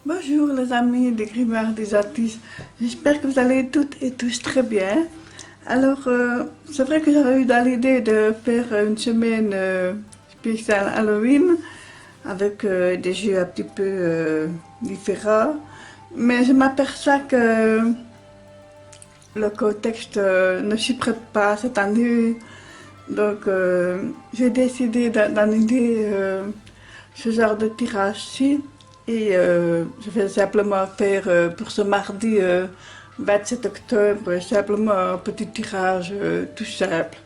Bonjour les amis des Grimoires des artistes, j'espère que vous allez toutes et tous très bien. Alors, c'est vrai que j'avais eu dans l'idée de faire une semaine spéciale Halloween avec des jeux un petit peu différents, mais je m'aperçois que le contexte ne s'y prête pas cette année, donc j'ai décidé d'annuler ce genre de tirage-ci. Et je vais simplement faire pour ce mardi 27 octobre simplement un petit tirage tout simple.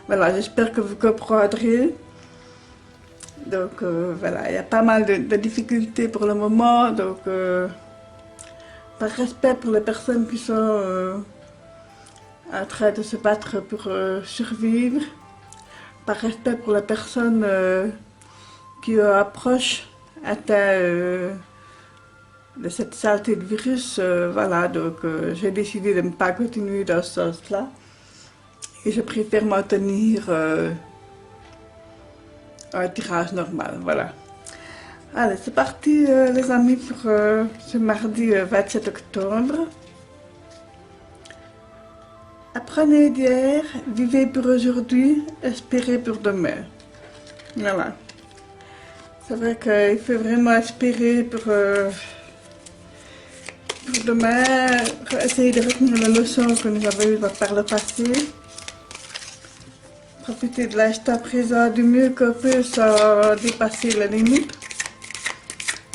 Voilà, j'espère que vous comprendrez. Donc voilà, il y a pas mal de difficultés pour le moment. Donc par respect pour les personnes qui sont en train de se battre pour survivre, par respect pour les personnes qui approchent atteint de cette saleté de virus, voilà, donc j'ai décidé de ne pas continuer dans ce sens-là. Et je préfère m'en tenir à un tirage normal, voilà. Allez, c'est parti les amis pour ce mardi 27 octobre. Apprenez d'hier, vivez pour aujourd'hui, espérez pour demain. Voilà. C'est vrai qu'il faut vraiment espérer pour demain, essayer de retenir les leçons que nous avons eues par le passé. Profiter de l'instant présent du mieux qu'on peut sans dépasser les limites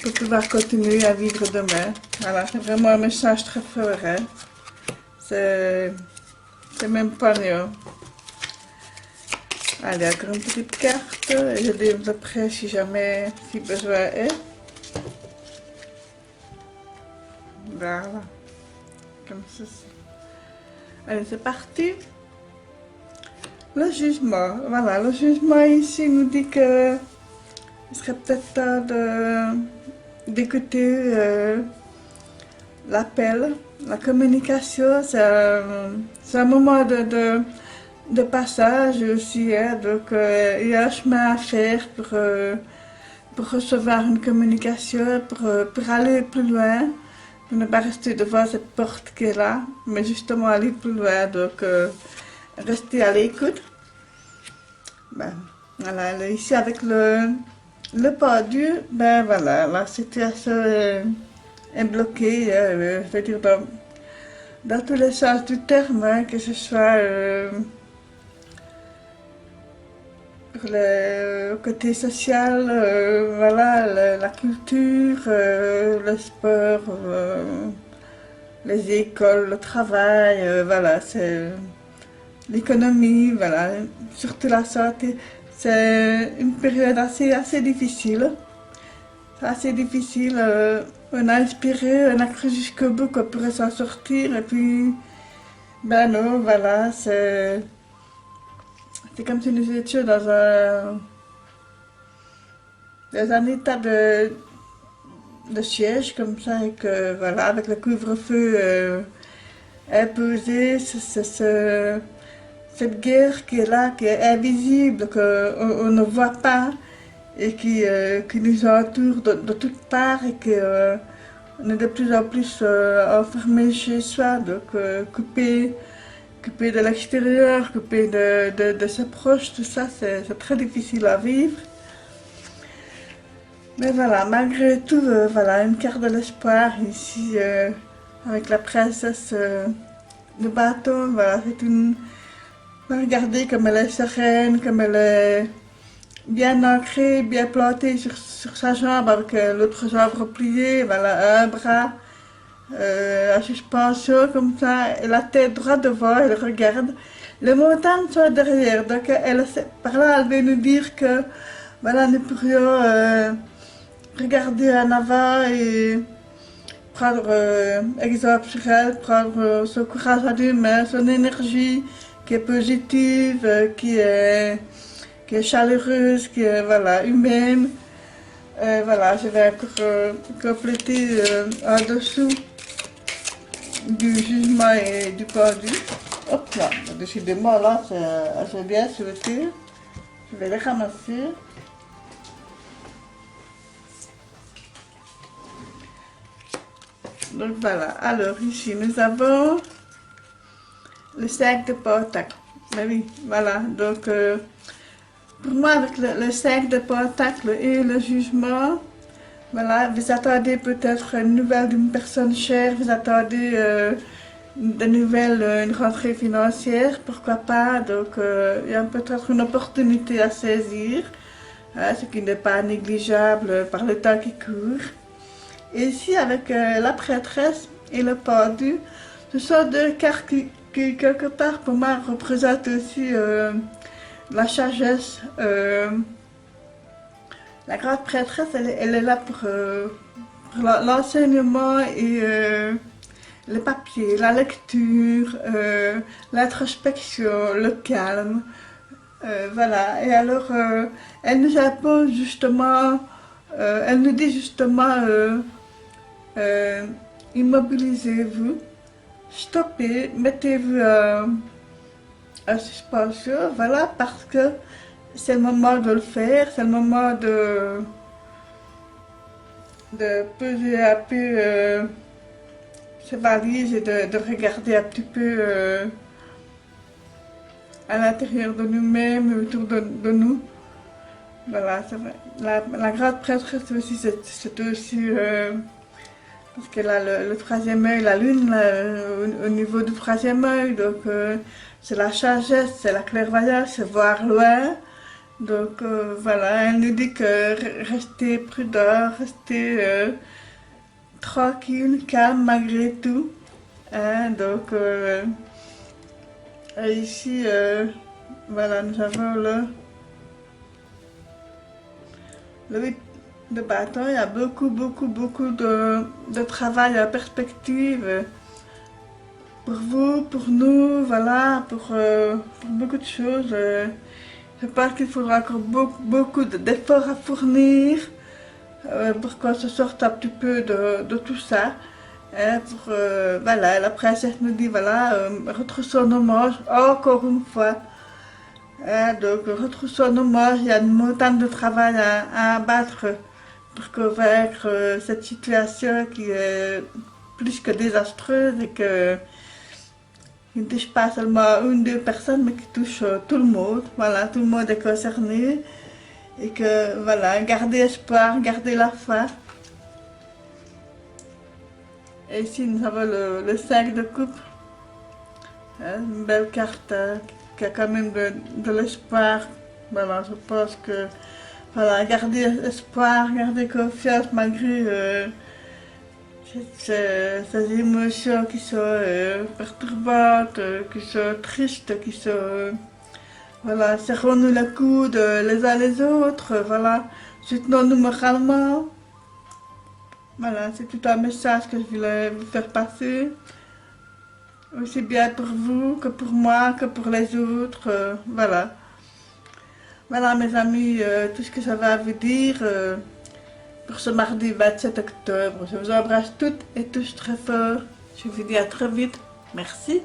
pour pouvoir continuer à vivre demain. Voilà, c'est vraiment un message très fort. Hein. C'est même pas mieux. Allez, encore une petite carte, et je développerai si jamais, si besoin est. Voilà, comme ceci. Allez, c'est parti. Le jugement, voilà, le jugement ici nous dit que il serait peut-être temps d'écouter l'appel, la communication, c'est un moment de passage aussi, hein, donc il y a un chemin à faire pour recevoir une communication, pour aller plus loin, pour ne pas rester devant cette porte qui est là, mais justement aller plus loin, donc rester à l'écoute. Ben, voilà, ici avec le pendu, ben voilà, la situation est bloquée, je veux dire dans tous les sens du terme, hein, que ce soit pour le côté social, voilà, la culture, le sport, les écoles, le travail, voilà, c'est l'économie, voilà, surtout la santé. C'est une période assez difficile. C'est assez difficile. On a inspiré, on a cru jusqu'au bout qu'on pourrait s'en sortir, et puis, ben non, voilà, c'est comme si nous étions dans un état de siège comme ça, et que voilà, avec le couvre-feu imposé, cette guerre qui est là, qui est invisible, qu'on ne voit pas, et qui nous entoure de toutes parts, et qu'on est de plus en plus enfermé chez soi, donc coupé de l'extérieur, coupé de ses proches, tout ça, c'est très difficile à vivre. Mais voilà, malgré tout, voilà, une carte de l'espoir ici, avec la princesse de bâton, voilà, c'est une... Regardez comme elle est sereine, comme elle est bien ancrée, bien plantée sur sa jambe, avec l'autre jambe repliée, voilà, un bras en suspension comme ça, et la tête droite devant, elle regarde. Les montagnes sont derrière, donc par là elle veut nous dire que voilà, nous pourrions regarder en avant et prendre exemple sur elle, prendre son courage à deux mains, son énergie qui est positive, qui est chaleureuse, qui est voilà, humaine. Voilà, je vais encore compléter en dessous du jugement et du pendu. Hop là, décidément là, c'est bien sauté. Je vais les ramasser. Donc voilà, alors ici nous avons le sac de Pentacle. Ben oui, voilà, donc pour moi avec le sac de Pentacle et le jugement, voilà, vous attendez peut-être une nouvelle d'une personne chère, vous attendez de nouvelles, une rentrée financière, pourquoi pas, donc il y a peut-être une opportunité à saisir, hein, ce qui n'est pas négligeable par le temps qui court. Et ici avec la prêtresse et le pendu, ce sont deux cartes qui quelque part pour moi représentent aussi la sagesse. La grande prêtresse, elle est là pour l'enseignement et le papier, la lecture, l'introspection, le calme. Voilà, et alors elle nous impose justement, elle nous dit justement, immobilisez-vous, stoppez, mettez-vous en suspension, voilà, parce que c'est le moment de le faire, c'est le moment de peser un peu ses valises et de regarder un petit peu à l'intérieur de nous-mêmes, autour de nous. Voilà, c'est vrai. La grande prêtresse aussi, c'est aussi parce qu'elle a le troisième œil, la lune là, au niveau du troisième œil, donc c'est la sagesse, c'est la clairvoyance, c'est voir loin. Donc voilà, elle nous dit que restez prudent, restez tranquille, calme malgré tout. Hein, donc ici, voilà, nous avons le 8 de bâton. Il y a beaucoup de travail en perspective pour vous, pour nous, voilà, pour beaucoup de choses. Je pense qu'il faudra encore beaucoup d'efforts à fournir pour qu'on se sorte un petit peu de tout ça. Hein, voilà, la princesse nous dit, voilà, retroussons nos manches, encore une fois. Hein, donc, retroussons nos manches, il y a une montagne de travail à abattre pour convaincre cette situation qui est plus que désastreuse et qui ne touche pas seulement une, deux personnes, mais qui touche tout le monde. Voilà, tout le monde est concerné. Et que, voilà, gardez espoir, gardez la foi. Et ici, nous avons le 5 de coupe. Hein, une belle carte qui a quand même de l'espoir. Voilà, je pense que, voilà, gardez espoir, gardez confiance malgré ces émotions qui sont perturbantes, qui sont tristes, qui sont... voilà, serrons-nous les coudes les uns les autres, voilà, soutenons-nous moralement. Voilà, c'est tout un message que je voulais vous faire passer. Aussi bien pour vous que pour moi, que pour les autres, voilà. Voilà mes amis, tout ce que j'avais à vous dire pour ce mardi 27 octobre. Je vous embrasse toutes et tous très fort. Je vous dis à très vite. Merci.